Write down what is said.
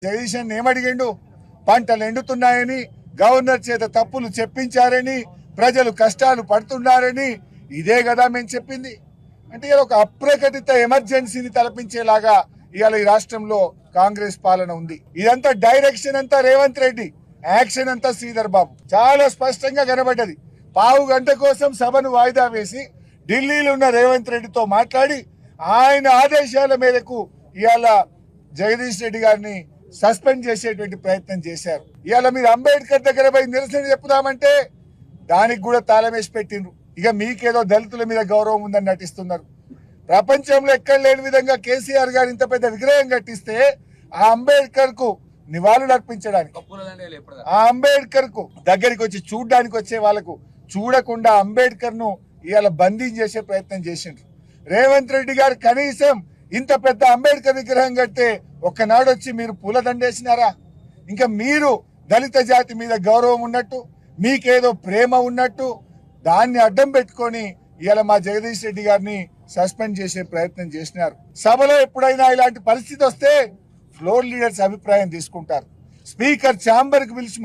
జగదీశన్ ఏమడిగిండు? పంటలు ఎండుతున్నాయని, గవర్నర్ చేత తప్పులు చెప్పించారని, ప్రజలు కష్టాలు పడుతున్నారని, ఇదే కదా మేము చెప్పింది. అంటే ఇలా ఒక అప్రకటిత ఎమర్జెన్సీని తలపించేలాగా ఇవాళ ఈ రాష్ట్రంలో కాంగ్రెస్ పాలన ఉంది. ఇదంతా డైరెక్షన్ అంతా రేవంత్ రెడ్డి, యాక్షన్ అంతా శ్రీధర్ బాబు. చాలా స్పష్టంగా కనబడ్డది. పావు గంట కోసం సభను వాయిదా వేసి ఢిల్లీలో ఉన్న రేవంత్ రెడ్డితో మాట్లాడి ఆయన ఆదేశాల మేరకు ఇవాళ జగదీష్ రెడ్డి గారిని సస్పెండ్ చేసేటువంటి ప్రయత్నం చేశారు. ఇవాళ మీరు అంబేద్కర్ దగ్గర పోయి నిరసన చెప్పుదామంటే దానికి కూడా తాళం వేసి పెట్టిండ్రు. ఇక మీకేదో దళితుల మీద గౌరవం ఉందని నటిస్తున్నారు. ప్రపంచంలో ఎక్కడ లేని విధంగా కేసీఆర్ గారు ఇంత పెద్ద విగ్రహం కట్టిస్తే ఆ అంబేద్కర్ కు నివాళులు అర్పించడానికి, ఆ అంబేద్కర్ కు దగ్గరికి వచ్చి చూడడానికి వచ్చే వాళ్ళకు చూడకుండా అంబేద్కర్ ను ఇవాళ బందీ చేసే ప్రయత్నం చేసిండ్రు. రేవంత్ రెడ్డి గారు కనీసం ఇంత పెద్ద అంబేద్కర్ విగ్రహం కడితే ఒక్కనాడు వచ్చి మీరు పూలదండేసినారా? ఇంకా మీరు దళిత జాతి మీద గౌరవం ఉన్నట్టు, మీకేదో ప్రేమ ఉన్నట్టు దాన్ని అడ్డం పెట్టుకొని ఇవాళ మా జగదీష్ రెడ్డి గారిని సస్పెండ్ చేసే ప్రయత్నం చేసినారు. సభలో ఎప్పుడైనా ఇలాంటి పరిస్థితి వస్తే ఫ్లోర్ లీడర్స్ అభిప్రాయం తీసుకుంటారు. స్పీకర్ ఛాంబర్ కి పిలిచి